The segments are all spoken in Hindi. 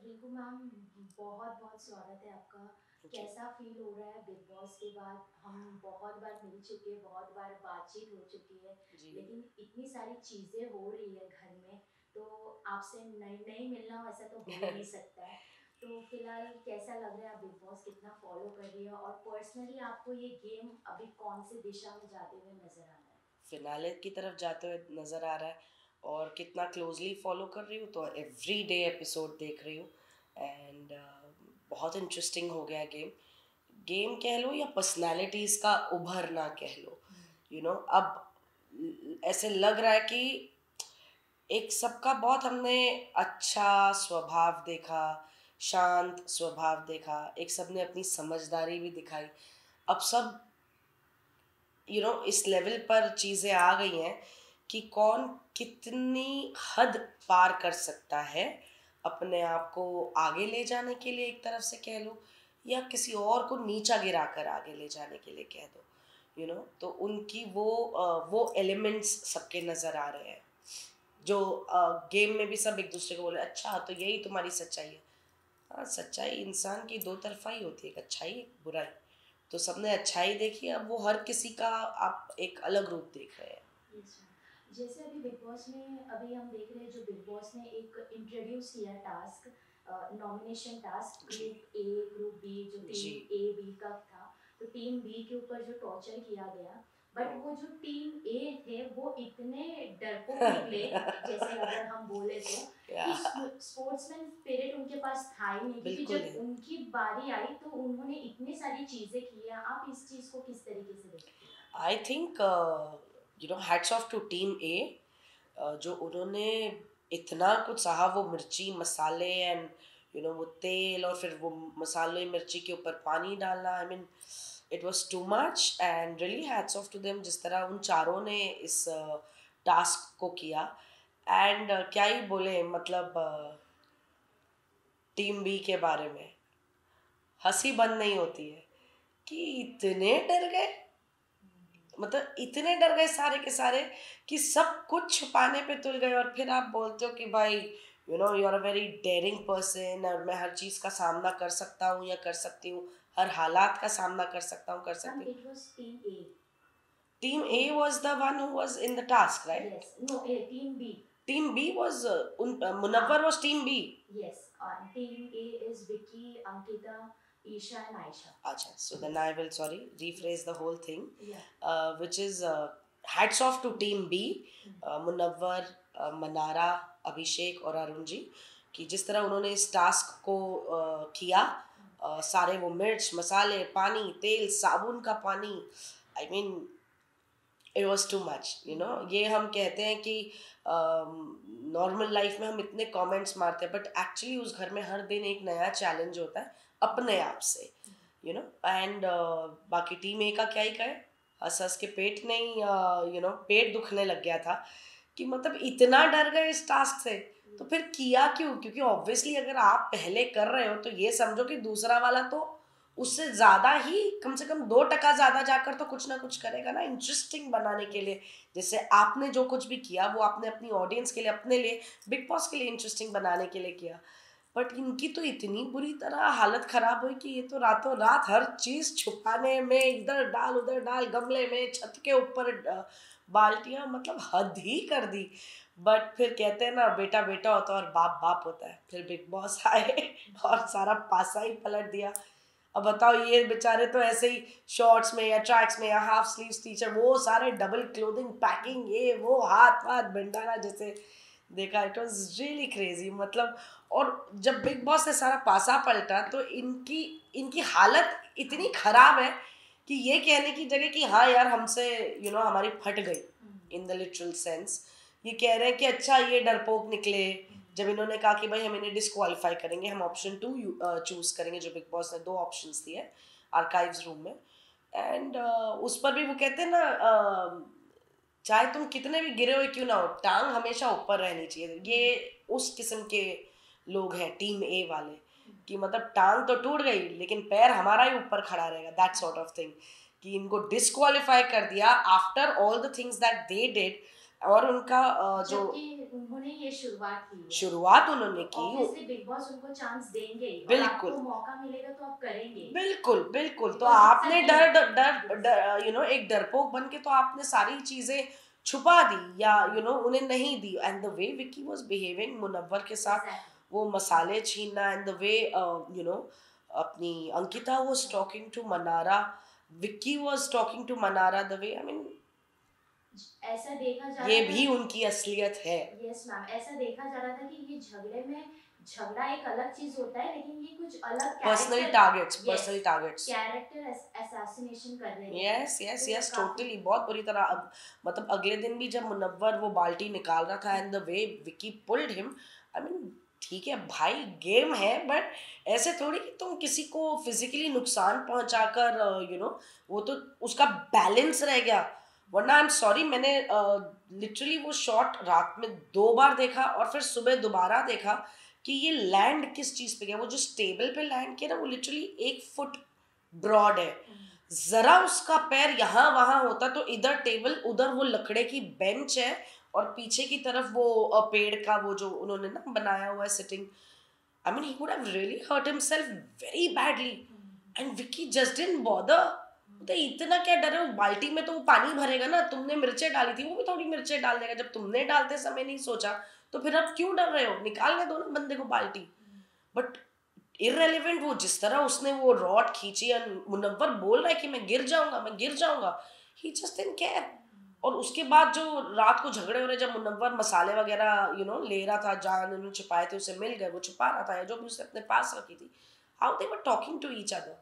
रिंकू मैम, बहुत बहुत स्वागत है आपका। जी। कैसा फील हो रहा है बिग बॉस के बाद? हम बहुत बार मिल चुके हैं, बहुत बार बातचीत हो चुकी है, जी। लेकिन इतनी सारी चीज़ें हो रही है घर में, तो आपसे नहीं नहीं मिलना हो ऐसा तो हो ही नहीं सकता है। तो फिलहाल कैसा लग रहा है? आप बिग बॉस कितना फॉलो कर रही है, और पर्सनली आपको ये गेम अभी कौन सी दिशा में जाते हुए नजर आ रहा है? फिनाले की तरफ जाते हुए नज़र आ रहा है और कितना क्लोजली फॉलो कर रही हूँ तो एवरी डे एपिसोड देख रही हूँ एंड बहुत इंटरेस्टिंग हो गया गेम। गेम कह लो या पर्सनालिटीज़ का उभरना कह लो, अब ऐसे लग रहा है कि एक सबका बहुत हमने अच्छा स्वभाव देखा, शांत स्वभाव देखा, एक सबने अपनी समझदारी भी दिखाई। अब सब इस लेवल पर चीज़ें आ गई हैं कि कौन कितनी हद पार कर सकता है अपने आप को आगे ले जाने के लिए, एक तरफ से कह लो, या किसी और को नीचा गिरा कर आगे ले जाने के लिए कह दो। तो उनकी वो एलिमेंट्स सबके नज़र आ रहे हैं जो गेम में भी सब एक दूसरे को बोले अच्छा तो यही तुम्हारी सच्चाई है। हाँ, सच्चाई इंसान की दो तरफा ही होती है, एक अच्छाई एक बुराई। तो सबने अच्छाई देखी, अब वो हर किसी का आप एक अलग रूप देख रहे हैं। Yes ma'am. जैसे अभी बिग बॉस में अभी हम देख रहे हैं, जो बिग बॉस ने एक इंट्रोड्यूस किया टास्क, नॉमिनेशन टास्क, जी। ग्रुप ए ग्रुप बी, जो जी। टीम ए बी का था, तो टीम बी के ऊपर जो टॉर्चर किया गया, बट वो जो टीम ए थे वो इतने डरपोक निकले, जैसे अगर हम बोले तो, या कि स्पोर्ट्समैन स्पिरिट उनके पास था ही नहीं, क्योंकि बिल्कुल जब नहीं। उनकी बारी आई तो उन्होंने इतनी सारी चीजें की हैं। आप इस चीज को किस तरीके से देखते हैं? I think hats off to team A, जो उन्होंने इतना कुछ सहा, वो मिर्ची मसाले एंड वो तेल और फिर वो मसाले मिर्ची के ऊपर पानी डालना, I mean it was too much and really hats off to them जिस तरह उन चारों ने इस टास्क को किया। एंड क्या ही बोले, मतलब टीम बी के बारे में हंसी बंद नहीं होती है कि इतने डर गए, मतलब इतने डर गए सारे के सारे कि सब कुछ छुपाने पे तुल गए। और फिर आप बोलते हो कि भाई you are a very daring person और मैं हर चीज़ का सामना कर सकता हूँ या कर सकती हूँ, हर हालात का सामना कर सकता हूँ, कर मैम, सकती हूँ। It was team A. Team A was the one who was in the task, right? Yes, no, team B. Team B was Ah, Munawar was team B. yes. Team A is Vicky, Ankita, Isha, and Aisha. Acha, so then Yes, I will, sorry, rephrase yes, the whole thing, yeah. which is hats off to team B, Hmm. Munawar, Mannara, Abhishek और अरुण जी, कि जिस तरह उन्होंने इस टास्क को किया, सारे वो मिर्च मसाले पानी तेल साबुन का पानी, आई mean it was too much. ये हम कहते हैं कि नॉर्मल लाइफ में हम इतने कमेंट्स मारते हैं, बट एक्चुअली उस घर में हर दिन एक नया चैलेंज होता है अपने आप से। एंड बाकी टीम ए का क्या ही कहे, हंस हंस के पेट नहीं, पेट दुखने लग गया था कि मतलब इतना डर गए इस टास्क से। तो फिर किया क्यों? क्योंकि ऑब्वियसली अगर आप पहले कर रहे हो तो ये समझो कि दूसरा वाला तो उससे ज़्यादा ही, कम से कम 2% ज़्यादा जाकर तो कुछ ना कुछ करेगा ना, इंटरेस्टिंग बनाने के लिए। जैसे आपने जो कुछ भी किया वो आपने अपनी ऑडियंस के लिए, अपने लिए, बिग बॉस के लिए इंटरेस्टिंग बनाने के लिए किया। बट इनकी तो इतनी बुरी तरह हालत खराब हुई कि ये तो रातों रात हर चीज़ छुपाने में, इधर डाल उधर डाल, गमले में, छत के ऊपर बाल्टियाँ, मतलब हद ही कर दी। बट फिर कहते हैं ना, बेटा बेटा होता है और बाप बाप होता है। फिर बिग बॉस आए और सारा पासा ही पलट दिया। अब बताओ, ये बेचारे तो ऐसे ही शॉर्ट्स में या ट्रैक्स में या हाफ स्लीव्स टी शर्ट, वो सारे डबल क्लोथिंग पैकिंग, ये वो हाथ हाथ भंडारा जैसे देखा। इट वाज रियली क्रेजी, मतलब। और जब बिग बॉस ने सारा पासा पलटा तो इनकी इनकी हालत इतनी खराब है कि ये कहने की जगह कि हाँ यार हमसे हमारी फट गई, इन द लिटरल सेंस। ये कह रहे हैं कि अच्छा ये डरपोक निकले जब इन्होंने कहा कि भाई हम इन्हें डिस्क्वालीफाई करेंगे, हम ऑप्शन 2 चूज करेंगे, जो बिग बॉस ने 2 ऑप्शंस दिए आर्काइव्स रूम में। एंड उस पर भी वो कहते हैं ना, चाहे तुम कितने भी गिरे हुए क्यों ना हो, टांग हमेशा ऊपर रहनी चाहिए। ये उस किस्म के लोग हैं टीम ए वाले, कि मतलब टांग तो टूट गई लेकिन पैर हमारा ही ऊपर खड़ा रहेगा, दैट सॉर्ट ऑफ थिंग। कि इनको डिस्क्वालीफाई कर दिया after all the things that they did. और उनका जो जबकि उन्होंने ये शुरुआत की है, शुरुआत उन्होंने तो की, ऑब्वियसली बिग बॉस उनको चांस देंगे ही, और बिल्कुल आपको मौका मिलेगा तो आप करेंगे ही, बिल्कुल बिल्कुल। तो बिकॉज इट्स अ आपने गेम। डर डर यस, डर एक डरपोक बन के तो आपने सारी चीजें छुपा दी या उन्हें नहीं दी। And the way Vicky was behaving Munawar के साथ, एग्जैक्टली। वो मसाले छीनना, एंड द वे अपनी Ankita was talking to Mannara, Vicky was talking to Mannara, the way I mean ऐसा देखा जा ये रहा भी था, उनकी असलियत है। यस मैम, ऐसा देखा जा रहा था कि ये झगड़े में, झगड़ा एक अलग चीज होता है, लेकिन ये कुछ अलग personal character, targets, yes, personal targets. Character assassination कर रहे थे। यस यस तो यस काफी, टोटली, बहुत बुरी तरह। अब मतलब अगले दिन भी जब मुनव्वर वो बाल्टी निकाल रहा था, and the way Vicky pulled him, I mean ठीक है भाई, गेम है, बट ऐसे थोड़ी कि तुम किसी को फिजिकली नुकसान पहुंचाकर वो तो उसका बैलेंस रह गया। वरना आई एम सॉरी, मैंने लिटरली वो शॉट रात में 2 बार देखा और फिर सुबह दोबारा देखा कि ये लैंड किस चीज पे गया। वो जिस टेबल पे लैंड किया ना, वो लिटरली 1 फुट ब्रॉड है। जरा उसका पैर यहाँ वहां होता तो इधर टेबल, उधर वो लकड़े की बेंच है, और पीछे की तरफ वो पेड़ का वो जो उन्होंने ना बनाया हुआ है sitting, I mean he would have really hurt himself very badly. And Vicky just didn't bother. तो इतना क्या डर है, उस बाल्टी में तो वो पानी भरेगा ना, तुमने मिर्चें डाली थी, वो भी थोड़ी मिर्चें डाल देगा। जब तुमने डालते समय नहीं सोचा तो फिर अब क्यों डर रहे हो, निकालने दो ना बंदे को बाल्टी। बट इररेलेवेंट, वो जिस तरह उसने वो रॉड खींची, और मुनव्वर बोल रहा है कि मैं गिर जाऊंगा, मैं गिर जाऊंगा, ही जस्ट डिडंट केयर। और उसके बाद जो रात को झगड़े हो रहे, जब मुनव्वर मसाले वगैरह ले रहा था, जहाँ उन्होंने छुपाए थे उसे मिल गए, वो छुपा रहा था, या जो भी उसने अपने पास रखी थी, how they were talking to each other.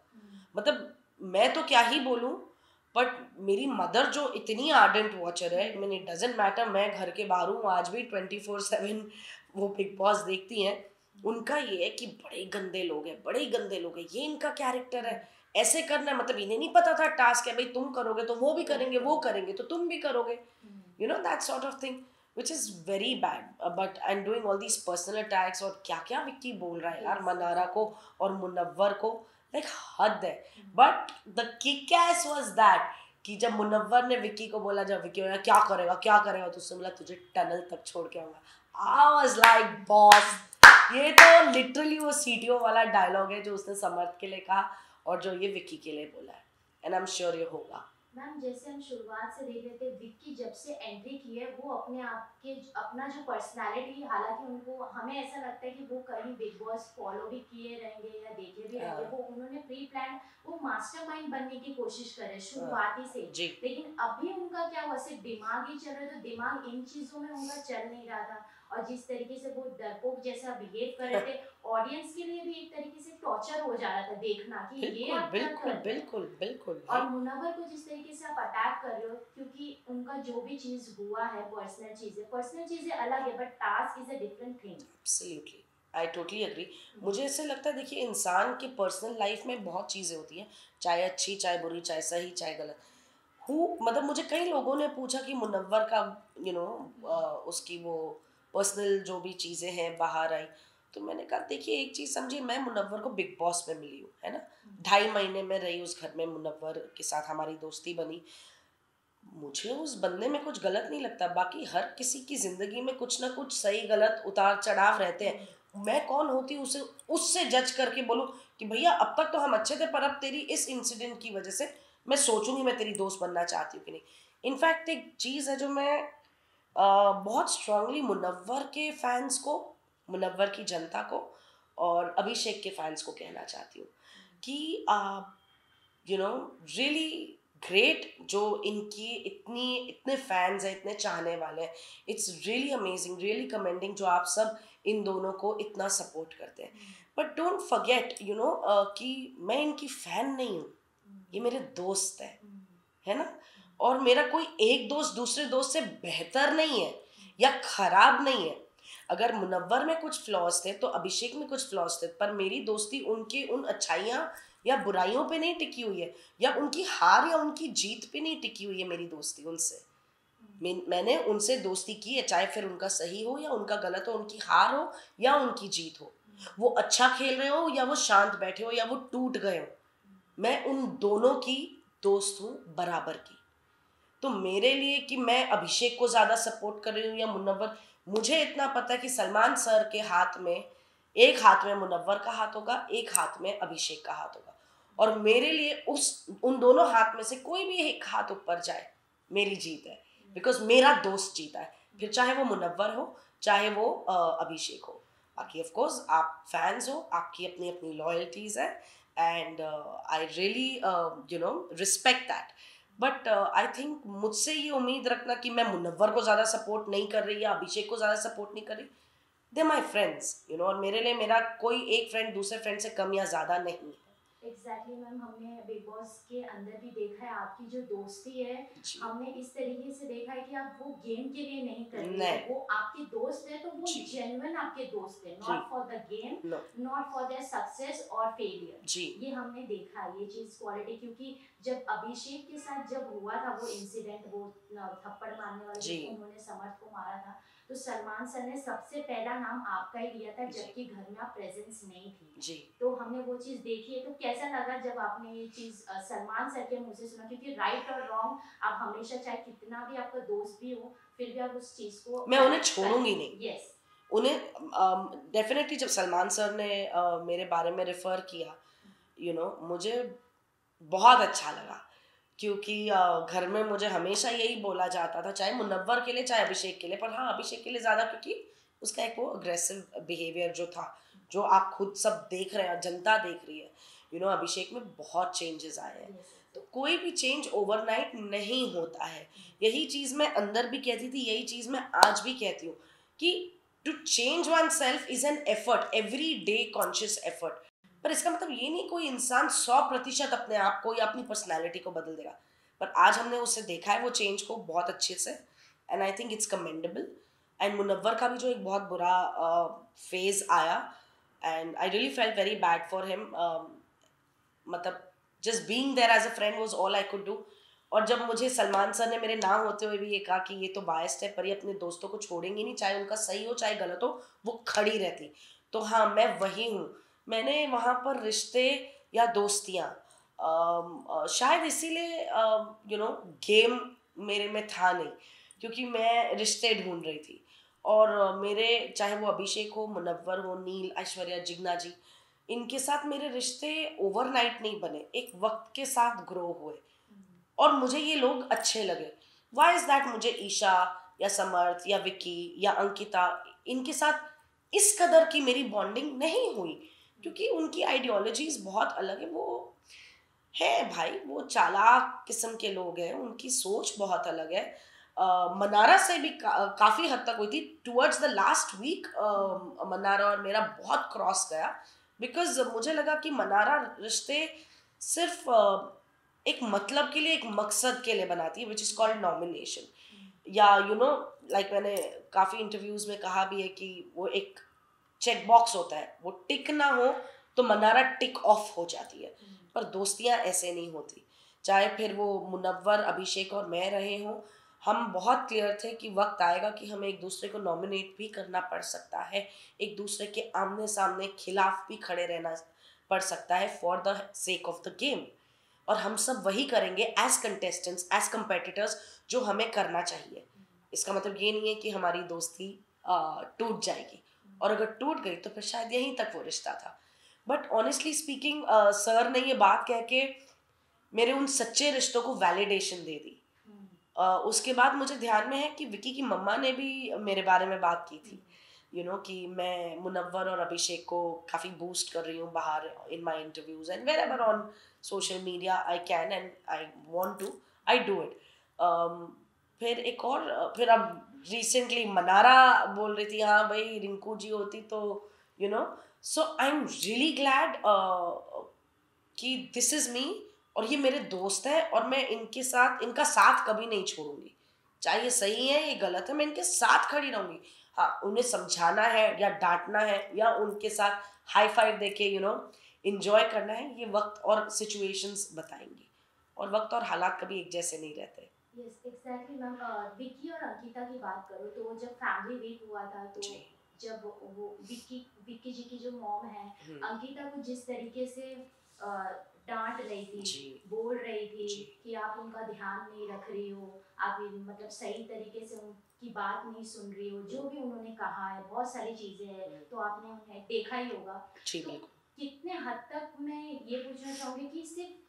मतलब मैं तो क्या ही बोलूं, बट मेरी मदर जो इतनी आर्डेंट वॉचर है, मैंने डजेंट मैटर मैं घर के बाहर हूँ, आज भी 24/7 वो बिग बॉस देखती हैं, उनका ये है कि बड़े गंदे लोग हैं, बड़े गंदे लोग हैं, ये इनका कैरेक्टर है, ऐसे करना है। मतलब इन्हें नहीं पता था टास्क है भाई, तुम करोगे तो वो भी करेंगे, वो करेंगे तो तुम भी करोगे, that sort of thing, which is very bad. But I'm doing all these personal attacks, और क्या क्या विक्की बोल रहा है यार मनारा को और मुनव्वर को, लाइक हद है। But the kick S was that कि जब मुनव्वर ने विक्की को बोला, जब विक्की बोला क्या करेगा क्या करेगा, तो उसने बोला तुझे टनल तक छोड़ के आऊंगा। आई वाज लाइक बॉस, ये तो लिटरली वो सीटीओ वाला डायलॉग है जो उसने समर्थ के लिए कहा और जो ये विक्की के लिए बोला है, एंड आई एम श्योर ये होगा। मैम जैसे हम शुरुआत से देख रहे थे, विक्की जब से एंट्री की है, वो अपने आप के अपना जो पर्सनालिटी, हालांकि उनको हमें ऐसा लगता है कि वो कहीं बिग बॉस फॉलो भी किए रहेंगे या देखे भी रहेंगे, वो उन्होंने प्री प्लान, वो मास्टरमाइंड बनने की कोशिश करे शुरुआती से। लेकिन अभी उनका क्या हुआ, सिर्फ दिमाग ही चल रहा है, तो दिमाग इन चीजों में उनका चल नहीं रहा था, और जिस तरीके से वो डरपोक जैसा बिहेव कर रहे थे, ऑडियंस के लिए भी एक तरीके से टॉर्चर हो जा रहा था देखना कि ये आप क्या कर रहे हैं। बिल्कुल बिल्कुल। और मुनव्वर को जिस तरीके से आप अटैक कर रहे हो, क्योंकि उनका जो भी चीज हुआ है, पर्सनल चीजें अलग है, but task is a different thing. Absolutely, I totally agree. मुझे ऐसे लगता है, देखिए इंसान की पर्सनल लाइफ में बहुत चीज़ें होती हैं, चाहे अच्छी चाहे बुरी, चाहे सही चाहे गलत। मतलब मुझे कई लोगों ने पूछा कि मुनव्वर का उसकी वो पर्सनल जो भी चीज़ें हैं बाहर आई, तो मैंने कहा देखिए एक चीज़ समझिए, मैं मुनव्वर को बिग बॉस में मिली हूँ, है ना, 2.5 महीने में रही उस घर में, मुनव्वर के साथ हमारी दोस्ती बनी, मुझे उस बंदे में कुछ गलत नहीं लगता। बाकी हर किसी की जिंदगी में कुछ ना कुछ सही गलत उतार चढ़ाव रहते हैं। मैं कौन होती उसे उससे जज करके बोलूं कि भैया अब तक तो हम अच्छे थे, पर अब तेरी इस इंसिडेंट की वजह से मैं सोचूंगी मैं तेरी दोस्त बनना चाहती हूँ कि नहीं। इनफैक्ट एक चीज़ है जो मैं बहुत स्ट्रांगली मुनव्वर के फैंस को, मुनव्वर की जनता को और अभिषेक के फैंस को कहना चाहती हूँ कि रियली ग्रेट, जो इनकी इतने फैंस हैं, इतने चाहने वाले हैं, it's really amazing, really commending जो आप सब इन दोनों को इतना सपोर्ट करते हैं। बट डोंट फॉरगेट कि मैं इनकी फैन नहीं हूँ, ये मेरे दोस्त है ना, और मेरा कोई एक दोस्त दूसरे दोस्त से बेहतर नहीं है या खराब नहीं है। अगर मुनव्वर में कुछ फ्लॉज थे तो अभिषेक में कुछ फ्लॉज थे, पर मेरी दोस्ती उनकी उन अच्छाइयाँ या बुराइयों पे नहीं टिकी हुई है, या उनकी हार या उनकी जीत पे नहीं टिकी हुई है मेरी दोस्ती उनसे। मैंने उनसे दोस्ती की है, चाहे फिर उनका सही हो या उनका गलत हो, उनकी हार हो या उनकी जीत हो, वो अच्छा खेल रहे हो या वो शांत बैठे हो या वो टूट गए हो, मैं उन दोनों की दोस्त हूँ बराबर की। तो मेरे लिए कि मैं अभिषेक को ज़्यादा सपोर्ट कर रही हूँ या मुनव्वर, मुझे इतना पता है कि सलमान सर के हाथ में, एक हाथ में मुनव्वर का हाथ होगा, एक हाथ में अभिषेक का हाथ होगा, और मेरे लिए उन दोनों हाथ में से कोई भी एक हाथ ऊपर जाए मेरी जीत है, बिकॉज मेरा दोस्त जीता है, फिर चाहे वो मुनव्वर हो चाहे वो अभिषेक हो। बाकी ऑफ कोर्स आप फैंस हो, आपकी अपनी अपनी लॉयल्टीज है, and I really respect that, but I think मुझसे ये उम्मीद रखना कि मैं मुनव्वर को ज़्यादा सपोर्ट नहीं कर रही या अभिषेक को ज़्यादा सपोर्ट नहीं कर रही, दे माई फ्रेंड्स और मेरे लिए मेरा कोई एक फ्रेंड दूसरे फ्रेंड से कम या ज़्यादा नहीं है। एग्जैक्टली मैम, हमने बिग बॉस के अंदर भी देखा है आपकी जो दोस्ती है, हमने इस तरीके से देखा है कि आप वो गेम के लिए नहीं कर रही है, वो आपके दोस्त है तो वो जेन्युइन आपके दोस्त है, not for the game, not for their success और फेलियर। ये हमने देखा है ये चीज क्वालिटी, क्योंकि जब अभिषेक के साथ जब हुआ था वो इंसिडेंट, वो थप्पड़ मारने वाले उन्होंने समर्थ को मारा था, तो सलमान सर ने सबसे पहला नाम आपका ही लिया था, जबकि घर में आप प्रेजेंस नहीं थी जी। तो हमने वो चीज देखी है, तो कैसा लगा जब आपने ये चीज सलमान सर के मुंह से सुना, क्योंकि राइट और रॉन्ग आप हमेशा, चाहे कितना भी आपका दोस्त भी हो, फिर भी आप उस चीज को, मैं उन्हें छोड़ूंगी नहीं। यस, उन्हें डेफिनेटली जब सलमान सर ने मेरे बारे में रेफर किया, मुझे बहुत अच्छा लगा, क्योंकि घर में मुझे हमेशा यही बोला जाता था, चाहे मुनव्वर के लिए चाहे अभिषेक के लिए, पर हाँ अभिषेक के लिए ज़्यादा, क्योंकि उसका एक वो अग्रेसिव बिहेवियर जो था, जो आप खुद सब देख रहे हैं, जनता देख रही है, अभिषेक में बहुत चेंजेस आए हैं। तो कोई भी चेंज ओवरनाइट नहीं होता है, यही चीज़ मैं अंदर भी कहती थी, यही चीज़ मैं आज भी कहती हूँ कि to change oneself is an effort, every day conscious effort. पर इसका मतलब ये नहीं कोई इंसान 100% अपने आप को या अपनी पर्सनैलिटी को बदल देगा, पर आज हमने उससे देखा है वो चेंज को बहुत अच्छे से, and I think it's commendable. And Munawar का भी जो एक बहुत बुरा फेज आया, and I really felt very bad for him, मतलब just being there as a friend was all I could do. और जब मुझे सलमान सर ने मेरे ना होते हुए भी ये कहा कि ये तो बायस्ड है, पर ये अपने दोस्तों को छोड़ेंगे नहीं, चाहे उनका सही हो चाहे गलत हो, वो खड़ी रहती। तो हाँ, मैं वही हूँ। मैंने वहाँ पर रिश्ते या दोस्तियाँ शायद इसीलिए गेम मेरे में था नहीं, क्योंकि मैं रिश्ते ढूंढ रही थी, और मेरे चाहे वो अभिषेक हो, मुनव्वर हो, नील, ऐश्वर्या, जिग्ना जी, इनके साथ मेरे रिश्ते ओवरनाइट नहीं बने, एक वक्त के साथ ग्रो हुए, और मुझे ये लोग अच्छे लगे। व्हाई इज दैट मुझे ईशा या समर्थ या विक्की या अंकिता, इनके साथ इस कदर की मेरी बॉन्डिंग नहीं हुई, क्योंकि उनकी आइडियोलॉजीज बहुत अलग है। वो है भाई, वो चालाक किस्म के लोग हैं, उनकी सोच बहुत अलग है। मनारा से भी काफ़ी हद तक हुई थी, towards the last week Mannara और मेरा बहुत क्रॉस गया, बिकॉज मुझे लगा कि मनारा रिश्ते सिर्फ एक मतलब के लिए, एक मकसद के लिए बनाती है, विच इज़ कॉल्ड नॉमिनेशन, या लाइक मैंने काफ़ी इंटरव्यूज़ में कहा भी है कि वो एक चेक बॉक्स होता है, वो टिक ना हो तो मनारा टिक ऑफ हो जाती है, पर दोस्तियाँ ऐसे नहीं होती। चाहे फिर वो मुनव्वर, अभिषेक और मैं रहे हों, हम बहुत क्लियर थे कि वक्त आएगा कि हमें एक दूसरे को नॉमिनेट भी करना पड़ सकता है, एक दूसरे के आमने सामने खिलाफ भी खड़े रहना पड़ सकता है for the sake of the game, और हम सब वही करेंगे एज कंटेस्टेंट्स, एज कंपेटिटर्स, जो हमें करना चाहिए। इसका मतलब ये नहीं है कि हमारी दोस्ती टूट जाएगी, और अगर टूट गई तो फिर शायद यहीं तक वो रिश्ता था। बट ऑनेस्टली स्पीकिंग, सर ने ये बात कह के मेरे उन सच्चे रिश्तों को वैलिडेशन दे दी। उसके बाद मुझे ध्यान में है कि विकी की मम्मा ने भी मेरे बारे में बात की थी, कि मैं मुनव्वर और अभिषेक को काफ़ी बूस्ट कर रही हूँ बाहर, in my interviews and wherever on social media I can and I want to, I do it. फिर एक और, फिर अब रिसेंटली मनारा बोल रही थी, हाँ भाई रिंकू जी होती तो सो आई एम रियली ग्लैड कि दिस इज़ मी, और ये मेरे दोस्त हैं, और मैं इनका साथ कभी नहीं छोड़ूंगी, चाहे ये सही है ये गलत है, मैं इनके साथ खड़ी रहूंगी। हाँ, उन्हें समझाना है या डांटना है या उनके साथ हाई फाइव देके इंजॉय करना है, ये वक्त और सिचुएशंस बताएंगी, और वक्त और हालात कभी एक जैसे नहीं रहते। यस एग्जैक्टली मैम, विक्की और अंकिता की बात करो तो जब फैमिली वीक हुआ था, तो जब वो विक्की जी की जो मॉम है, अंकिता को जिस तरीके से डांट रही थी, जी बोल रही थी जी कि आप उनका ध्यान नहीं रख रही हो, आप मतलब सही तरीके से उनकी बात नहीं सुन रही हो, जो भी उन्होंने कहा है, बहुत सारी चीज़ें हैं, तो आपने उन्हें देखा ही होगा। जी तो बिल्कुल। कितने हद तक मैं ये पूछना चाहूँगी कि सिर्फ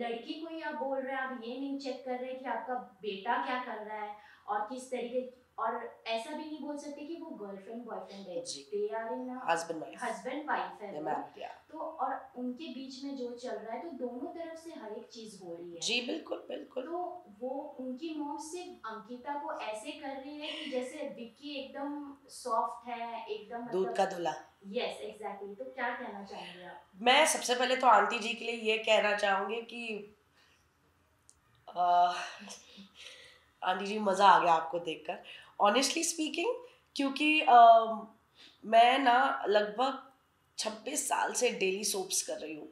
लड़की को ही आप बोल रहे हैं, आप ये नहीं चेक कर रहे कि आपका बेटा क्या कर रहा है और किस तरीके, और ऐसा भी नहीं बोल सकते कि वो गर्लफ्रेंड बॉयफ्रेंड है, जी they are in husband wife husband wife है या वो। मैरिड या तो और उनके बीच में जो चल रहा है, तो दोनों तरफ से हर एक चीज हो रही है। जी बिल्कुल बिल्कुल। तो वो उनकी मॉम सिर्फ अंकिता को ऐसे कर रही है कि जैसे विक्की एकदम सॉफ्ट है, एकदम दूध मतलब। का धुला। यस एग्जैक्टली, तो क्या कहना चाहेंगे आप? मैं सबसे पहले तो आंटी जी के लिए ये कहना चाहूंगी कि अह, आंटी जी मज़ा आ गया आपको देखकर, ऑनेस्टली स्पीकिंग। क्योंकि मैं ना लगभग 26 साल से डेली सोप्स कर रही हूँ,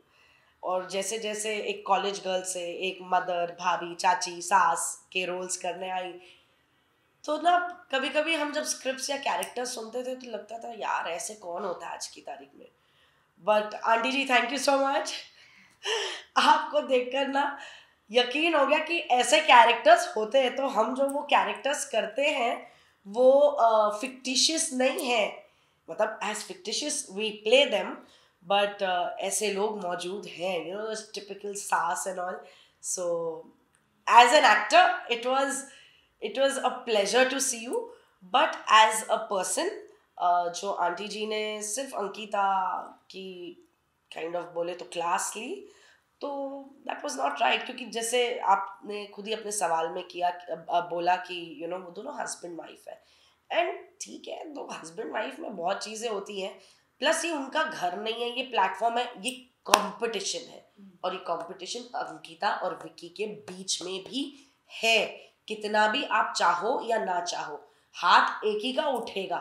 और जैसे जैसे एक कॉलेज गर्ल से एक मदर, भाभी, चाची, सास के रोल्स करने आई, तो ना कभी कभी हम जब स्क्रिप्ट्स या कैरेक्टर्स सुनते थे तो लगता था यार ऐसे कौन होता है आज की तारीख में। But aunty ji thank you so much, आपको देखकर ना यकीन हो गया कि ऐसे कैरेक्टर्स होते हैं, तो हम जो वो कैरेक्टर्स करते हैं वो फिक्टिशियस नहीं है, मतलब as fictitious we play them, but ऐसे लोग मौजूद हैं, यू नो, टिपिकल सास and all. So as an actor it was a pleasure to see you, but as a person जो आंटी जी ने सिर्फ अंकिता की काइंड ऑफ बोले तो क्लास ली, तो दैट वाज नॉट राइट। क्योंकि जैसे आपने खुद ही अपने सवाल में किया, बोला कि यू नो वो दोनों हस्बैंड वाइफ है, एंड ठीक है, दो हस्बैंड वाइफ में बहुत चीज़ें होती हैं, प्लस ये उनका घर नहीं है, ये प्लेटफॉर्म है, ये कंपटीशन है, और ये कंपटीशन अंकिता और विक्की के बीच में भी है। कितना भी आप चाहो या ना चाहो, हाथ एक ही का उठेगा,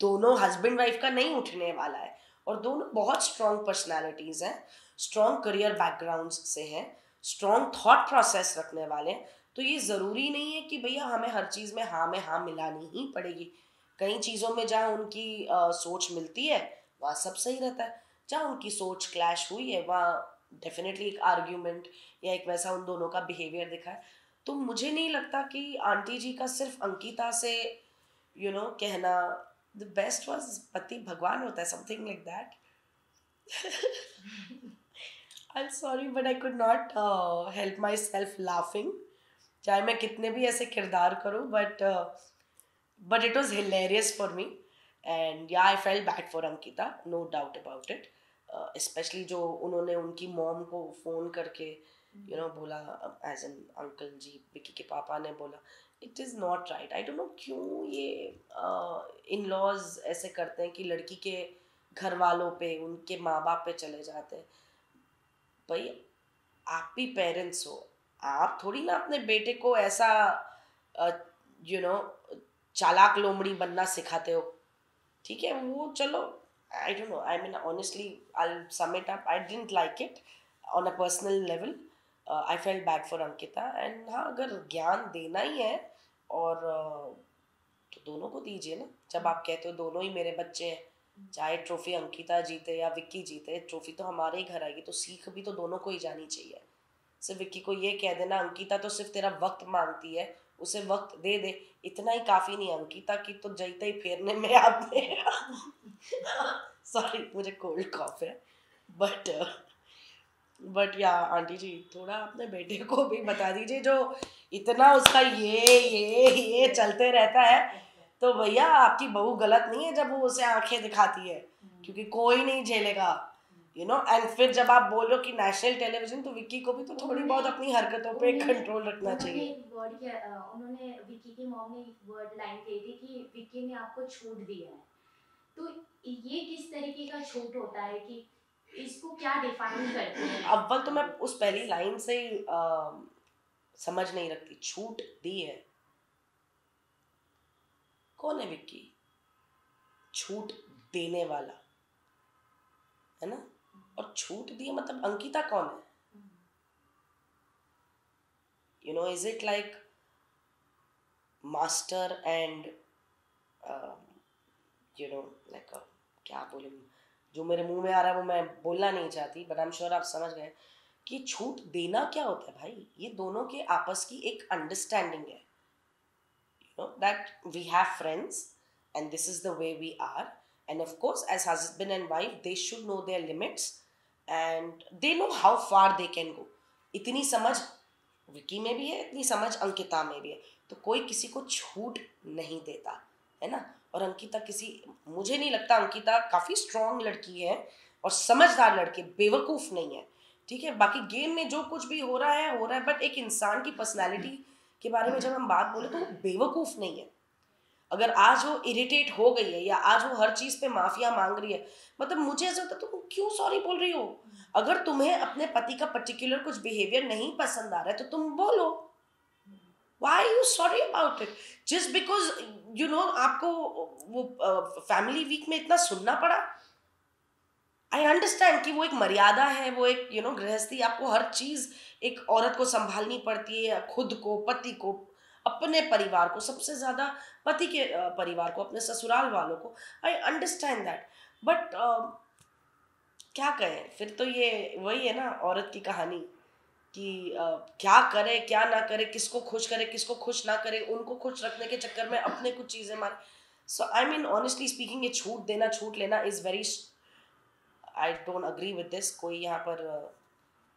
दोनों हस्बैंड वाइफ का नहीं उठने वाला है। और दोनों बहुत स्ट्रॉन्ग पर्सनालिटीज हैं, स्ट्रॉन्ग करियर बैकग्राउंड्स से हैं, स्ट्रॉन्ग थॉट प्रोसेस रखने वाले हैं। तो ये ज़रूरी नहीं है कि भैया हमें हर चीज़ में हाँ मिलानी ही पड़ेगी। कई चीज़ों में जहाँ उनकी सोच मिलती है वहाँ सब सही रहता है, जहाँ उनकी सोच क्लैश हुई है वहाँ डेफिनेटली एक आर्ग्यूमेंट या एक वैसा उन दोनों का बिहेवियर दिखा है। तो मुझे नहीं लगता कि आंटी जी का सिर्फ अंकिता से यू नो कहना द बेस्ट वाज पति भगवान होता है, something like that. I'm sorry but I could not help myself laughing, चाहे मैं कितने भी ऐसे किरदार करूं, but it was hilarious for me, and yeah I felt bad for Ankita, no doubt about it, especially जो उन्होंने उनकी मॉम को फ़ोन करके यू नो बोला, एज एन अंकल जी, विक्की के पापा ने बोला, it is not right. I don't no क्यों ये इन लॉज ऐसे करते हैं कि लड़की के घर वालों पे, उनके माँ बाप पे चले जाते हैं। भाई आप भी पेरेंट्स हो, आप थोड़ी ना अपने बेटे को ऐसा यू नो चालाक लोमड़ी बनना सिखाते हो, ठीक है। वो चलो I don't know, I mean honestly I sum it up, I didn't like it on a personal level. I felt bad for Ankita, and हाँ अगर ज्ञान देना ही है और तो दोनों को दीजिए ना। जब आप कहते हो दोनों ही मेरे बच्चे हैं, चाहे ट्रॉफी अंकिता जीते या विक्की जीते, ट्रॉफी तो हमारे ही घर आएगी, तो सीख भी तो दोनों को ही जानी चाहिए। सिर्फ विक्की को ये कह देना अंकिता तो सिर्फ तेरा वक्त मांगती है, उसे वक्त दे दे, इतना ही काफ़ी नहीं। अंकिता की तो जैते ही फेरने में आपने सॉरी मुझे कोल्ड कॉफ है, बट या आंटी जी थोड़ा अपने बेटे को भी बता दीजिए, जो इतना उसका ये चलते रहता है, तो भैया आपकी बहू गलत नहीं है जब वो उसे आंखें दिखाती है, क्योंकि कोई नहीं झेलेगा, यू नो। एंड फिर जब आप बोल रहे हो कि नेशनल टेलीविजन, तो विक्की को भी तो थोड़ी बहुत अपनी हरकतों पे कंट्रोल रखना चाहिए। उन्होंने विक्की की मॉम ने एक वर्ड लाइन कही थी कि विक्की ने आपको छूट दिया है। तो ये किस तरीके का छूट होता है कि इसको क्या डिफाइन करते हैं? अव्वल तो मैं उस पहली लाइन से ही समझ नहीं रखती, छूट दी है, कौन है विक्की? छूट देने वाला है ना, और छूट दी है मतलब अंकिता कौन है? You know, is it like master and you know like क्या बोलूं, जो मेरे मुंह में आ रहा है वो मैं बोलना नहीं चाहती, बट आई एम श्योर आप समझ गए कि छूट देना क्या होता है भाई, ये दोनों के आपस की एक अंडरस्टैंडिंग है, that we have friends and this is the way we are, and of course as husband and wife they should know their limits and they know how far they can go. इतनी समझ विकी में भी है, इतनी समझ अंकिता में भी है, तो कोई किसी को छूट नहीं देता है ना। और अंकिता मुझे नहीं लगता, अंकिता काफ़ी स्ट्रॉन्ग लड़की है और समझदार लड़की, बेवकूफ़ नहीं है, ठीक है। बाकी गेम में जो कुछ भी हो रहा है, बट एक इंसान की पर्सनैलिटी के बारे में जब हम बात बोले तो वो बेवकूफ़ नहीं है। अगर आज वो इरिटेट हो गई है या आज वो हर चीज़ पे माफिया मांग रही है, मतलब मुझे ऐसा होता है तुम क्यों सॉरी बोल रही हो? अगर तुम्हें अपने पति का पर्टिकुलर कुछ बिहेवियर नहीं पसंद आ रहा है तो तुम बोलो, why are you sorry about it? just because आपको वो फैमिली वीक में इतना सुनना पड़ा। आई अंडरस्टैंड कि वो एक मर्यादा है, वो एक गृहस्थी, आपको हर चीज़ एक औरत को संभालनी पड़ती है, खुद को, पति को, अपने परिवार को, सबसे ज़्यादा पति के परिवार को, अपने ससुराल वालों को। आई अंडरस्टैंड दैट, बट क्या कहें, फिर तो ये वही है ना औरत की कहानी कि क्या करे क्या ना करे, किसको खुश करे किसको खुश ना करे, उनको खुश रखने के चक्कर में अपने कुछ चीज़ें मारे। सो आई मीन ऑनेस्टली स्पीकिंग, ये छूट देना छूट लेना is very, I don't agree with this. कोई यहाँ पर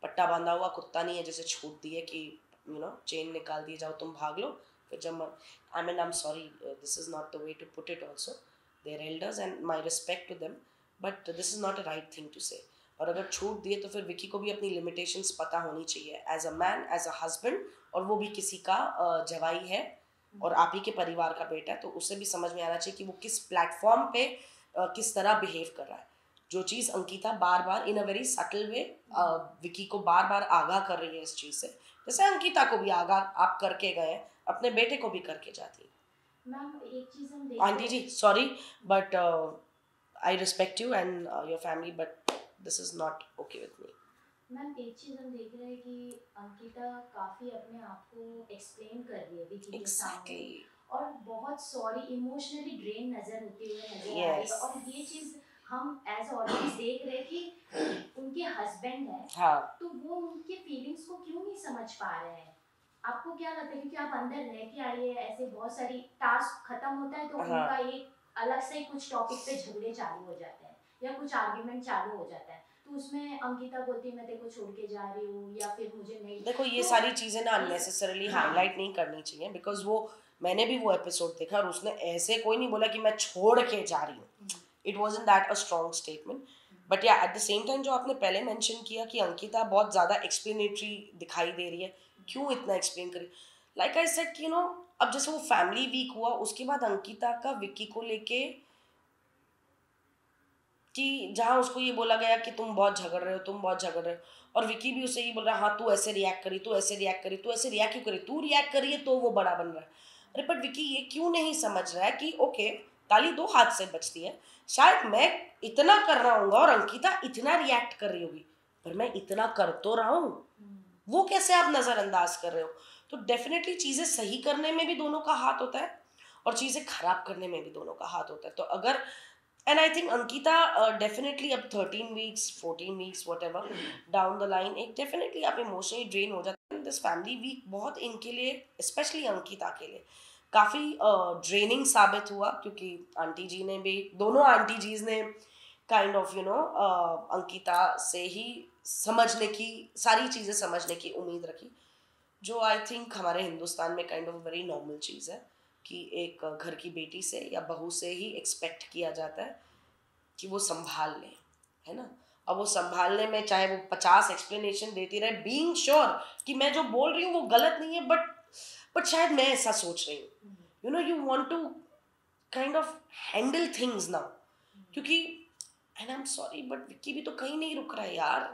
पट्टा बांधा हुआ कुत्ता नहीं है जिसे छूट दी है कि चेन निकाल दिए, जाओ तुम भाग लो। फिर जब I mean I am sorry, this is not the way to put it also, they are elders and my respect to them, but this is not a right thing to say. और अगर छूट दिए तो फिर विकी को भी अपनी लिमिटेशंस पता होनी चाहिए as a man, as a husband, और वो भी किसी का जवाई है और आप ही के परिवार का बेटा है, तो उसे भी समझ में आना चाहिए कि वो किस प्लेटफॉर्म पे किस तरह बिहेव कर रहा है। जो चीज़ अंकिता बार बार in a very subtle way Vicky को बार बार आगाह कर रही है इस चीज़ से, जैसे अंकिता को भी आगाह आप करके गए, अपने बेटे को भी करके जाती। मैम एक चीज़ हम देख aunty ji sorry, but I respect you and your family, but this is not okay with me. Ma'am एक चीज़ हम देख रहे हैं कि अंकिता काफ़ी अपने आप को एक्सप्लेन कर रही है विकी के सामने, और बहुत सॉरी, इमोशनली ड्रेन नज़र होते हुए नजर आ रही है, और ये चीज़ हम एज ऑडियंस देख रहे हैं कि उनके हस्बैंड है, हाँ, तो वो उनके फीलिंग्स को क्यों नहीं समझ पा रहे हैं? आपको क्या लगता है, क्योंकि आप अंदर रह के आइए, ऐसे बहुत सारी टास्क खत्म होता है तो उनका एक अलग से कुछ टॉपिक पे झगड़े चालू हो जाते हैं या कुछ आर्ग्यूमेंट चालू हो जाता है, तो उसमें अंकिता बोलती है मैं तेरे को छोड़ के जा रही हूँ, या फिर मुझे नहीं। देखो ये तो सारी चीज़ें ना अननेसेसरीली हाईलाइट नहीं करनी चाहिए, बिकॉज वो मैंने भी वो एपिसोड देखा और उसने ऐसे कोई नहीं बोला कि मैं छोड़ के जा रही हूँ, it wasn't that a strong statement. But या एट द सेम टाइम जो आपने पहले मेंशन किया कि अंकिता बहुत ज़्यादा एक्सप्लेनेटरी दिखाई दे रही है, क्यों इतना एक्सप्लेन करी, लाइक आई सेड कि अब जैसे वो फैमिली वीक हुआ उसके बाद अंकिता का विक्की को लेके कि जहाँ उसको ये बोला गया कि तुम बहुत झगड़ रहे हो, तुम बहुत झगड़ रहे हो, और विकी भी उसे ये बोल रहा है हाँ तू ऐसे रिएक्ट करी, तू ऐसे रिएक्ट करी, तू ऐसे रिएक्ट क्यों करी, तू रिएक्ट करी है तो वो बड़ा बन रहा है। अरे बट विकी ये क्यों नहीं समझ रहा है कि ओके ताली दो हाथ से बजती है, शायद मैं इतना कर रहा हूँ और अंकिता इतना रिएक्ट कर रही होगी, पर मैं इतना कर तो रहा हूँ, वो कैसे आप नज़रअंदाज कर रहे हो। तो डेफिनेटली चीज़ें सही करने में भी दोनों का हाथ होता है और चीज़ें खराब करने में भी दोनों का हाथ होता है। तो अगर and I think Ankita definitely अब 13 weeks 14 weeks whatever down the line एक definitely आप emotionally drain हो जाते हैं। this family week बहुत इनके लिए especially अंकिता के लिए काफ़ी ड्रेनिंग साबित हुआ, क्योंकि आंटी जी ने भी, दोनों आंटी जीज ने काइंड ऑफ अंकिता से ही समझने की, सारी चीज़ें समझने की उम्मीद रखी, जो आई थिंक हमारे हिंदुस्तान में काइंड ऑफ वेरी नॉर्मल चीज़ है कि एक घर की बेटी से या बहू से ही एक्सपेक्ट किया जाता है कि वो संभाल ले, है ना। अब वो संभालने में चाहे वो 50 एक्सप्लेनेशन देती रहे, बीइंग श्योर कि मैं जो बोल रही हूँ वो गलत नहीं है, बट शायद मैं ऐसा सोच रही हूँ, you want to kind of handle things now, क्योंकि and I am sorry but Vicky भी तो कहीं नहीं रुक रहा है यार,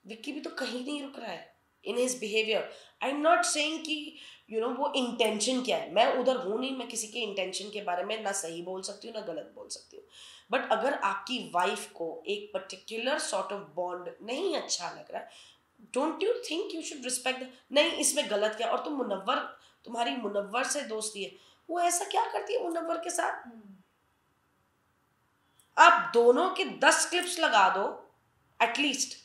विक्की भी तो कहीं नहीं रुक रहा है in his behaviour. I am not saying कि वो इंटेंशन क्या है, मैं उधर हूँ नहीं, मैं किसी के इंटेंशन के बारे में ना सही बोल सकती हूँ ना गलत बोल सकती हूँ, बट अगर आपकी वाइफ को एक पर्टिकुलर सॉर्ट ऑफ बॉन्ड नहीं अच्छा लग रहा है, don't you think you should respect, नहीं इसमें गलत क्या, और तुम्हारी मुनव्वर से दोस्ती है, वो ऐसा क्या करती है मुनव्वर के साथ, आप दोनों के 10 क्लिप्स लगा दो एटलीस्ट,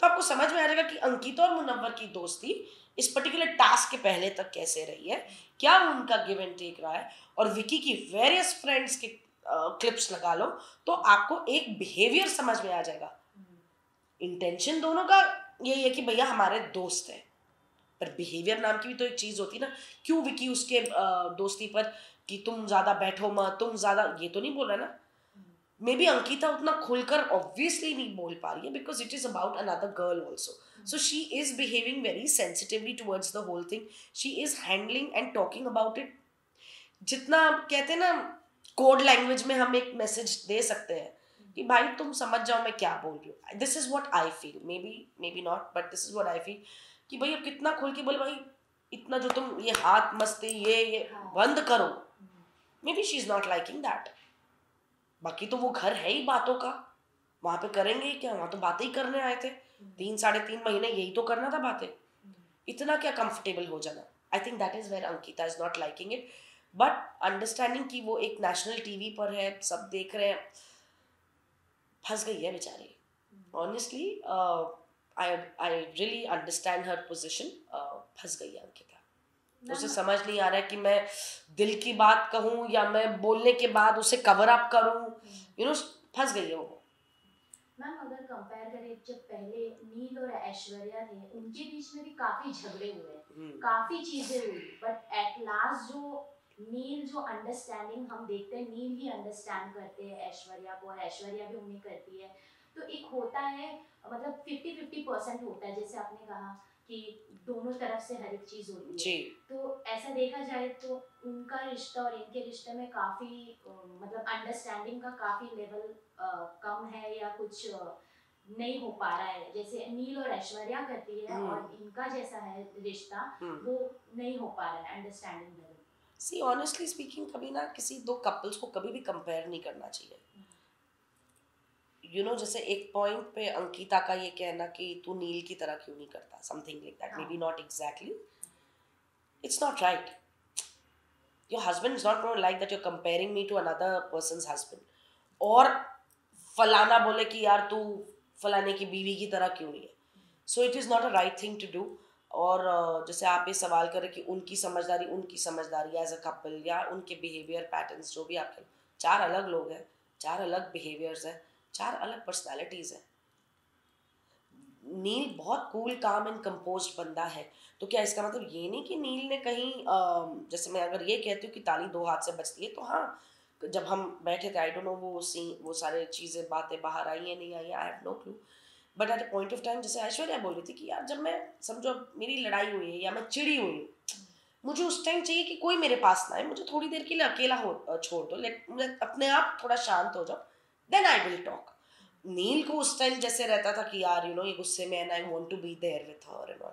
तो आपको समझ में आ जाएगा कि अंकिता और मुनव्वर की दोस्ती इस पर्टिकुलर टास्क के पहले तक कैसे रही है, क्या उनका गिव एंड टेक रहा है। और विकी की वेरियस फ्रेंड्स के क्लिप्स लगा लो तो आपको एक बिहेवियर समझ में आ जाएगा। इंटेंशन दोनों का यही है कि भैया हमारे दोस्त हैं, पर बिहेवियर नाम की भी तो एक चीज होती है ना। क्यों विकी उसके दोस्ती पर कि तुम ज्यादा बैठो मत, तुम ज्यादा, ये तो नहीं बोल रहा ना। मे बी अंकिता उतना खुलकर ऑब्वियसली नहीं बोल पा रही है because it is about another girl also. So she is behaving very sensitively towards the whole thing. She is handling and talking about it, जितना कहते हैं ना कोड लैंग्वेज में हम एक मैसेज दे सकते हैं कि भाई तुम समझ जाओ मैं क्या बोल रही हूँ। This is what I feel, may be not, but this is what I feel कि भाई अब कितना खुल के बोले भाई, इतना जो तुम ये हाथ मस्ती ये बंद करो। May be she is not liking that. बाकी तो वो घर है ही बातों का, वहां पे करेंगे ही क्या, वहां तो बातें ही करने आए थे 3-3.5 महीने, यही तो करना था बातें, इतना क्या कंफर्टेबल हो जाना। I think that is where Ankita is not liking it, but understanding कि वो एक नेशनल टीवी पर है, सब देख रहे हैं, फंस गई है बेचारी। Honestly I really understand her position. फंस गई है अंकिता, उसे समझ नहीं आ रहा है कि मैं दिल की बात कहूँ या मैं बोलने के बाद उसे कवर अप करूँ, यू नो, फंस गई है वो। मैम अगर कंपेयर करें, जब पहले नील और ऐश्वर्या थे उनके बीच में भी काफी झगड़े हुए, काफी चीजें हुई, बट एट लास्ट जो नील जो अंडरस्टैंडिंग हम देखते हैं, नील ही अंडरस्टैंड करते हैं ऐश्वर्या को और ऐश्वर्या भी उन्हें करती है। तो एक होता है, मतलब 50-50% होता है, जैसे आपने कहा कि दोनों तरफ से हर एक चीज होती है। तो ऐसा देखा जाए तो उनका रिश्ता और इनके रिश्ते में काफी मतलब अंडरस्टैंडिंग का काफी लेवल कम है या कुछ नहीं हो पा रहा है, जैसे नील और ऐश्वर्या करती है और इनका जैसा है रिश्ता वो नहीं हो पा रहा है understanding level. See honestly speaking, कभी ना किसी दो कपल्स को कभी भी कंपेयर नहीं करना चाहिए। यू नो, जैसे एक पॉइंट पे अंकिता का ये कहना कि तू नील की तरह क्यों नहीं करता, something like that, maybe not exactly, it's not right. Your husband is not gonna like that you are comparing me to another person's husband, और फलाना बोले कि यार तू फलाने की बीवी की तरह क्यों नहीं है। So it is not a right thing to do. और जैसे आप ये सवाल करें कि उनकी समझदारी एज अ कपल या उनके बिहेवियर पैटर्न्स जो भी आपके, चार अलग लोग हैं, चार अलग बिहेवियर्स हैं, चार अलग पर्सनालिटीज हैं। नील बहुत कूल काम एंड कंपोज्ड बंदा है, तो क्या इसका मतलब ये नहीं कि नील ने कहीं जैसे मैं अगर ये कहती हूँ कि ताली दो हाथ से बजती है, तो हाँ जब हम बैठे थे, आई डोंट नो वो सारे चीज़ें बातें बाहर आई है नहीं आई, I have no clue, but at a point of time जैसे ऐश्वर्या बोल रही थी कि यार जब मैं समझो अब मेरी लड़ाई हुई है या मैं चिड़ी हुई हूँ, मुझे उस टाइम चाहिए कि कोई मेरे पास ना आए, मुझे थोड़ी देर के लिए अकेला छोड़ दो, लेट मैं अपने आप थोड़ा शांत हो जाओ, देन आई विल टॉक। नील को उस टाइम जैसे रहता था कि यार यू नो ये गुस्से में and I want to be there with her and all.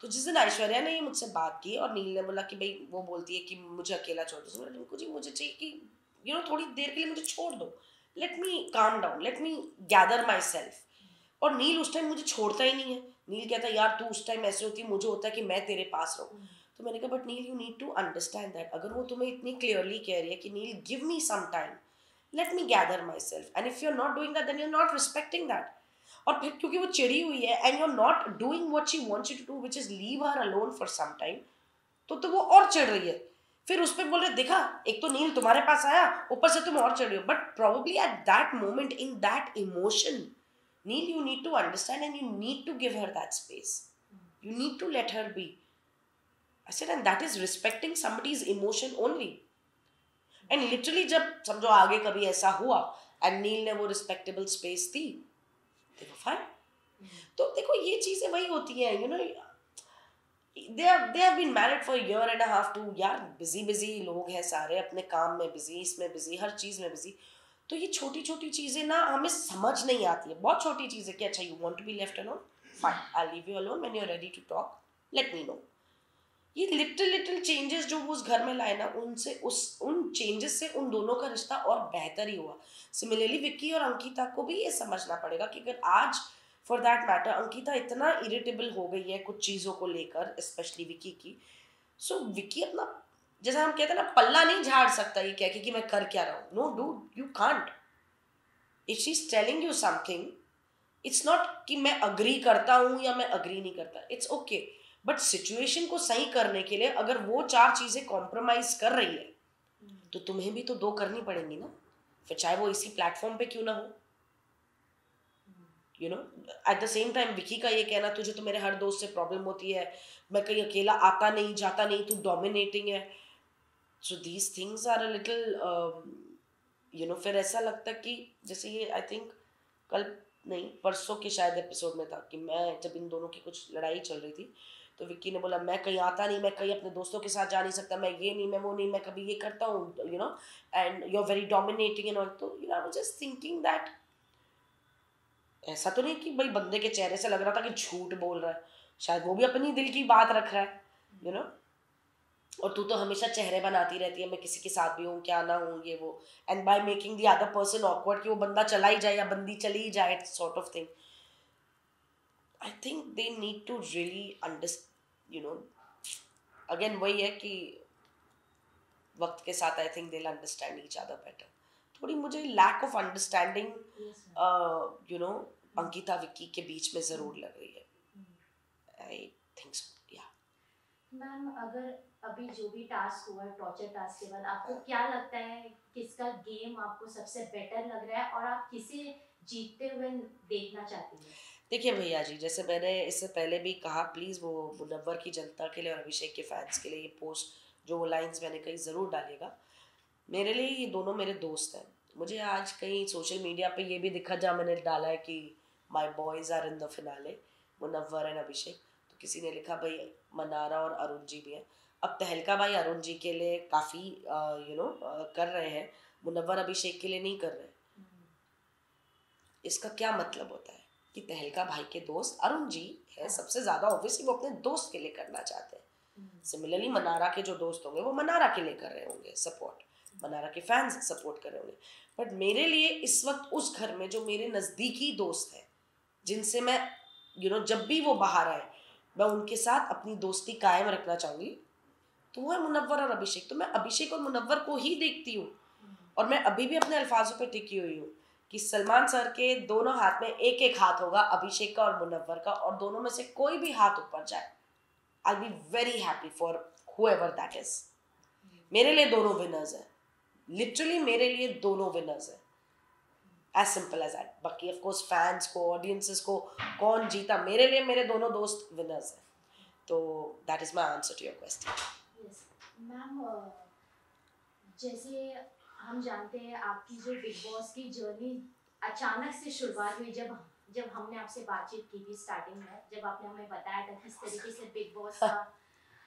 तो जिस दिन ऐश्वर्या ने ये मुझसे बात की और नील ने बोला कि भाई वो बोलती है कि मुझे अकेला छोड़ दो, तो रिंकू जी मुझे चाहिए कि यू नो थोड़ी देर के लिए मुझे छोड़ दो, let me calm down, let me gather my self. और नील उस टाइम मुझे छोड़ता ही नहीं है। नील कहता है यार तू उस टाइम ऐसे होती है, मुझे होता है कि मैं तेरे पास रहूँ। तो मैंने कहा but Neel you need to understand that, अगर वो तुम्हें इतनी क्लियरली कह रही है कि Neel give me some time, let me gather myself, and if you're not doing that then you're not respecting that। और फिर क्योंकि वो चिड़ी हुई है and you're not doing what she wants you to do, which is leave her alone for some time, तो वो और चिढ़ रही है। फिर उस पर बोल रहे देखा, एक तो नील तुम्हारे पास आया, ऊपर से तुम और चिढ़ रही हो। But probably at that moment in that emotion, Neil, you need to understand and you need to give her that space. You need to let her be. I said, and that is respecting somebody's emotion only. And literally जब समझो आगे कभी ऐसा हुआ एंड नील ने वो रिस्पेक्टेबल स्पेस दी, देखो फाइन। तो देखो ये चीजें वही होती हैं, you no, they have been married for a year and a half to, यार बिजी लोग हैं सारे, अपने काम में बिजी, इसमें बिजी, हर चीज में बिजी। तो ये छोटी छोटी चीजें ना हमें समझ नहीं आती है, बहुत छोटी चीजें कि अच्छा you want to be left alone, fine I leave you alone, when you are ready to talk let me know. ये लिटिल चेंजेस जो वो उस घर में लाए ना, उनसे उन चेंजेस से उन दोनों का रिश्ता और बेहतर ही हुआ। सिमिलरली विक्की और अंकिता को भी ये समझना पड़ेगा कि अगर आज फॉर दैट मैटर अंकिता इतना इरिटेबल हो गई है कुछ चीज़ों को लेकर, स्पेशली विक्की की, सो विक्की अपना जैसा हम कहते हैं ना पल्ला नहीं झाड़ सकता ये कह के कि मैं कर क्या रहा हूँ। No do, you can't. If she is telling you something, it's not कि मैं अग्री करता हूँ या मैं अग्री नहीं करता, इट्स ओके, बट सिचुएशन को सही करने के लिए अगर वो 4 चीजें कॉम्प्रोमाइज कर रही है तो तुम्हें भी तो 2 करनी पड़ेंगी ना, फिर चाहे वो इसी प्लेटफॉर्म पे क्यों ना हो, you know. At the same time Vicky का ये कहना तुझे तो मेरे हर दोस्त से प्रॉब्लम होती है, मैं कहीं अकेला आता नहीं जाता नहीं, तू डोमिनेटिंग है, so these things are a little you know. फिर ऐसा लगता कि जैसे ये आई थिंक कल नहीं परसों के शायद एपिसोड में था कि मैं जब इन दोनों की कुछ लड़ाई चल रही थी तो विक्की ने बोला मैं कहीं आता नहीं, मैं कहीं अपने दोस्तों के साथ जा नहीं सकता, मैं ये नहीं, मैं वो नहीं, मैं कभी ये करता हूँ, you know, and you are very dominating and all. तो you know I was just thinking that ऐसा तो नहीं कि भाई बंदे के चेहरे से लग रहा था कि झूठ बोल रहा है, शायद वो भी अपनी दिल की बात रख रहा है, यू नो। और तू तो हमेशा चेहरे बनाती रहती है, मैं किसी के साथ भी हूँ क्या ना हूँ ये वो, and by making the other person awkward कि वो बंदा चला ही जाए या बंदी चली ही जाए, sort of thing. I think they need to really understand, you know, again वही है कि वक्त के साथ I think they understand each other better. थोड़ी मुझे lack of understanding you know Ankita Vicky के बीच में ज़रूर लग रही है, आई थिंक सो या। मैम अगर अभी जो भी टास्क हुआ है टॉर्चर टास्क के बाद आपको क्या लगता है किसका गेम आपको सबसे बेटर लग रहा है और आप किसे जीतते हुए देखना चाहती हैं? देखिए भैया जी, जैसे मैंने इससे पहले भी कहा, प्लीज़ वो मुनव्वर की जनता के लिए और अभिषेक के फैंस के लिए ये पोस्ट जो वो लाइंस मैंने कही ज़रूर डालिएगा। मेरे लिए ये दोनों मेरे दोस्त हैं। मुझे आज कहीं सोशल मीडिया पे ये भी दिखा जहाँ मैंने डाला है कि my boys are in the finale, Munawar and Abhishek, तो किसी ने लिखा भाई मनारा और अरुण जी भी हैं। अब तहलका भाई अरुण जी के लिए काफ़ी यू नो कर रहे हैं, मुनव्वर अभिषेक के लिए नहीं कर रहे। इसका क्या मतलब होता है कि तहलका भाई के दोस्त अरुण जी है सबसे ज़्यादा, ऑब्वियसली वो अपने दोस्त के लिए करना चाहते हैं। सिमिलरली मनारा के जो दोस्त होंगे वो मनारा के लिए कर रहे होंगे सपोर्ट, मनारा के फैंस सपोर्ट कर रहे होंगे। बट मेरे लिए इस वक्त उस घर में जो मेरे नज़दीकी दोस्त हैं जिनसे मैं यू नो जब भी वो बाहर आए मैं उनके साथ अपनी दोस्ती कायम रखना चाहूँगी, तो वो है मुनव्वर और अभिषेक। तो मैं अभिषेक और मुनव्वर को ही देखती हूँ और मैं अभी भी अपने अल्फाजों पे टिकी हुई हूँ कि सलमान सर के दोनों हाथ में एक एक हाथ होगा, अभिषेक का और मुनव्वर का, और दोनों में से कोई भी हाथ ऊपर जाए I be very happy for whoever that is. मेरे लिए दोनों विनर्स हैं, लिटरली मेरे लिए दोनों विनर्स हैं, एज सिंपल एज दैट। बाकी ऑफ कोर्स फैंस को ऑडियंसेस को कौन जीता, मेरे लिए मेरे दोनों दोस्त विनर्स हैं। तो that is my answer to your question. Yes ma'am, जैसे हम जानते हैं आपकी जो बिग बॉस की जर्नी अचानक से शुरुआत हुई, जब हमने आपसे बातचीत की थी स्टार्टिंग में, जब आपने हमें बताया था किस तरीके से बिग बॉस का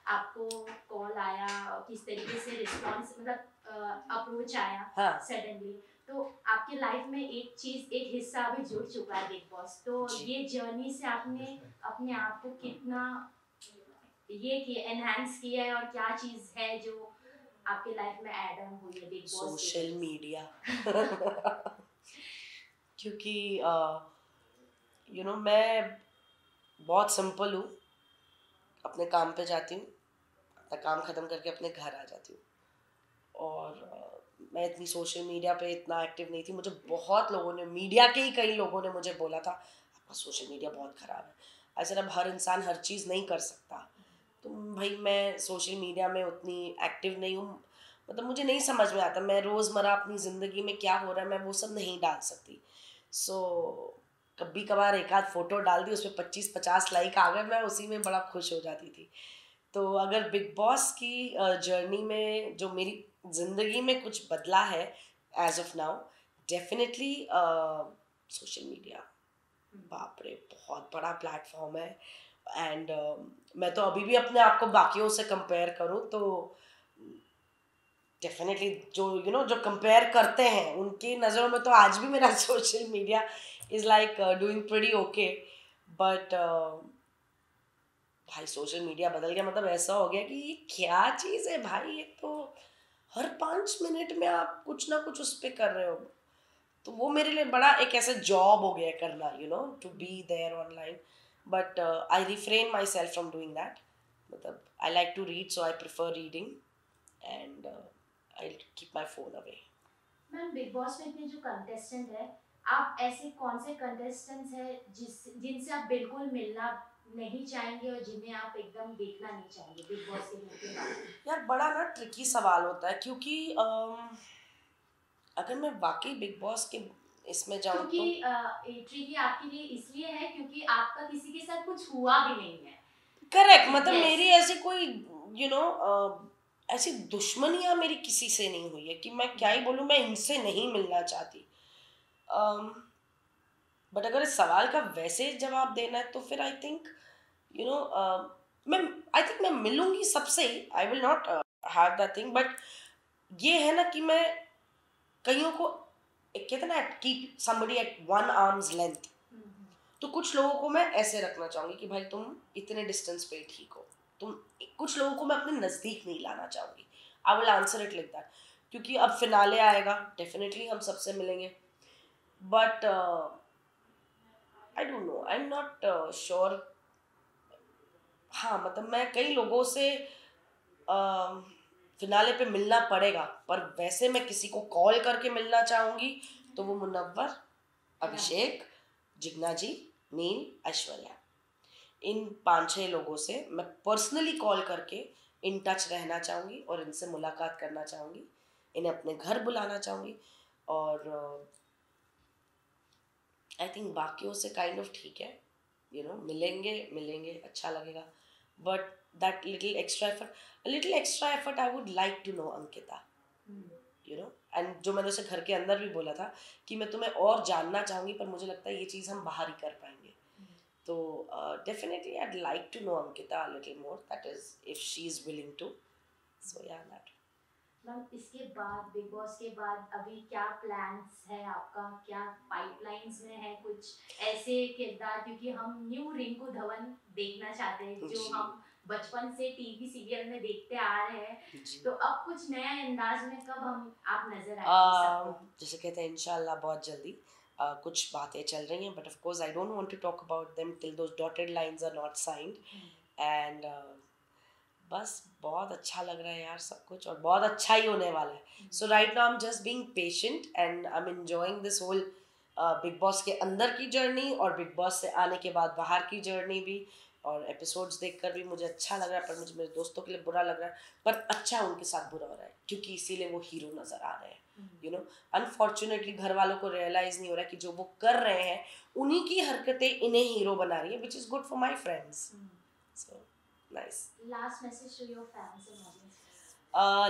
आपको कॉल आया, किस तरीके से रिस्पॉन्स मतलब अप्रोच आया सडनली, तो आपकी लाइफ में एक चीज एक हिस्सा अभी जुड़ चुका है बिग बॉस, तो ये जर्नी से आपने अपने आप को कितना ये किया, एनहांस किया है, और क्या चीज है जो आपके लाइफ में ऐड ऑन हुई है बिग बॉस? Social media. क्योंकि यू नो मैं बहुत सिंपल हूँ, अपने काम पे जाती हूँ, अपना काम ख़त्म करके अपने घर आ जाती हूँ, और मैं इतनी सोशल मीडिया पे इतना एक्टिव नहीं थी। मुझे बहुत लोगों ने, मीडिया के ही कई लोगों ने मुझे बोला था आपका सोशल मीडिया बहुत ख़राब है। ऐसे अब हर इंसान हर चीज़ नहीं कर सकता, तो भाई मैं सोशल मीडिया में उतनी एक्टिव नहीं हूँ, मतलब मुझे नहीं समझ में आता, मैं रोज़मर्रा अपनी ज़िंदगी में क्या हो रहा है मैं वो सब नहीं डाल सकती। सो कभी कभार एक आध फ़ोटो डाल दी, उसमें 25-50 लाइक आ गए, मैं उसी में बड़ा खुश हो जाती थी। तो अगर बिग बॉस की जर्नी में जो मेरी ज़िंदगी में कुछ बदला है as of now, definitely social media. बाप रे बहुत बड़ा प्लेटफॉर्म है, एंड मैं तो अभी भी अपने आप को बाकियों से कंपेयर करूँ तो डेफिनेटली जो यू नो जो कंपेयर करते हैं उनकी नज़रों में तो आज भी मेरा social media is like doing pretty okay, but भाई सोशल मीडिया बदल गया, मतलब ऐसा हो गया कि ये क्या चीज़ है भाई, ये तो हर 5 मिनट में आप कुछ ना कुछ उस पर कर रहे हो, तो वो मेरे लिए बड़ा एक ऐसा जॉब हो गया करना, you know, to be there online. But I refrain myself from doing that, मतलब I like to read, so I prefer reading and I keep my phone away. Ma'am Bigg Boss में इतने जो कंटेस्टेंट है आप ऐसे कौन से कंटेस्टेंट्स हैं जिनसे आप बिल्कुल मिलना नहीं चाहेंगे और जिन्हें आप एकदम देखना नहीं चाहेंगे बिग बॉस के बाद? यार बड़ा ना ट्रिकी सवाल होता है, क्योंकि अगर मैं वाकई बिग बॉस के इसमें जाऊं क्योंकि तो ट्रिकी आपके लिए इसलिए है क्योंकि आपका किसी के साथ कुछ हुआ भी नहीं है। करेक्ट, मतलब यस। मेरी ऐसी कोई यू नो ऐसी दुश्मनियां मेरी किसी से नहीं हुई है कि मैं क्या ही बोलूं, मैं इनसे नहीं मिलना चाहती। बट अगर इस सवाल का वैसे जवाब देना है तो फिर आई थिंक यू नो मैं आई थिंक मैं मिलूंगी सबसे। I will not have that thing, but ये है ना कि मैं कईयों को एक कहते हैं ना keep somebody at one arms length. तो कुछ लोगों को मैं ऐसे रखना चाहूंगी कि भाई तुम इतने डिस्टेंस पे ठीक हो। तुम कुछ लोगों को मैं अपने नजदीक नहीं लाना चाहूंगी। I will answer it like that, क्योंकि अब फिनाले आएगा, डेफिनेटली हम सबसे मिलेंगे, but I don't know, I am not sure. हाँ मतलब मैं कई लोगों से फिनाले पे मिलना पड़ेगा, पर वैसे मैं किसी को कॉल करके मिलना चाहूंगी तो वो मुनव्वर, अभिषेक, जिग्ना जी, नील, ऐश्वर्या, इन 5-6 लोगों से मैं पर्सनली कॉल करके इन टच रहना चाहूँगी और इनसे मुलाकात करना चाहूँगी, इन्हें अपने घर बुलाना चाहूँगी। और आई थिंक बाकियों से काइंड ऑफ ठीक है, मिलेंगे मिलेंगे अच्छा लगेगा, but that little extra effort I would like to know Ankita, and जो मैंने उसे घर के अंदर भी बोला था कि मैं तुम्हें और जानना चाहूँगी, पर मुझे लगता है ये चीज़ हम बाहर ही कर पाएंगे। तो definitely I'd like to know Ankita a little more, that is if she's willing to, so yeah that. Ma'am इसके बाद बिग बॉस के बाद अभी क्या प्लान्स है आपका, क्या पाइपलाइंस में है कुछ ऐसे किरदार, क्योंकि हम न्यू रिंकू धवन देखना चाहते हैं जो जी हम बचपन से टीवी सीरियल में देखते आ रहे हैं, जी तो अब कुछ नया अंदाज में कब हम आप नजर आएंगे सबको? जैसे कहते हैं इंशाल्लाह बहुत जल्दी कुछ बातें चल रही हैं, but of course I don't want to talk about them till those dotted lines are not signed. And बस बहुत अच्छा लग रहा है यार सब कुछ, और बहुत अच्छा ही होने वाला है। So right now I am just being patient and I am enjoying this whole Bigg Boss के अंदर की जर्नी और बिग बॉस से आने के बाद बाहर की जर्नी भी। और एपिसोड्स देखकर भी मुझे अच्छा लग रहा है, पर मुझे मेरे दोस्तों के लिए बुरा लग रहा है, पर अच्छा उनके साथ बुरा हो रहा है क्योंकि इसीलिए वो हीरो नजर आ रहे हैं। अनफॉर्चुनेटली घर वालों को रियलाइज नहीं हो रहा है कि जो वो कर रहे हैं उन्हीं की हरकतें इन्हें हीरो बना रही है, which is good for my friends. So nice. Last message to your fans and audience?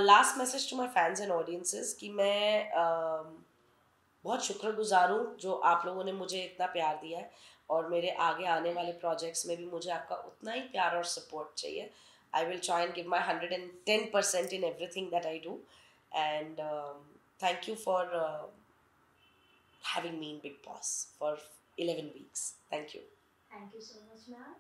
Last message to my fans and audiences कि मैं बहुत शुक्रगुजार हूँ जो आप लोगों ने मुझे इतना प्यार दिया है, और मेरे आगे आने वाले प्रोजेक्ट्स में भी मुझे आपका उतना ही प्यार और सपोर्ट चाहिए। I will try and give my 110% in everything that I do, and thank you for having me in Big Boss for 11 weeks. Thank you. Thank you so much, ma'am.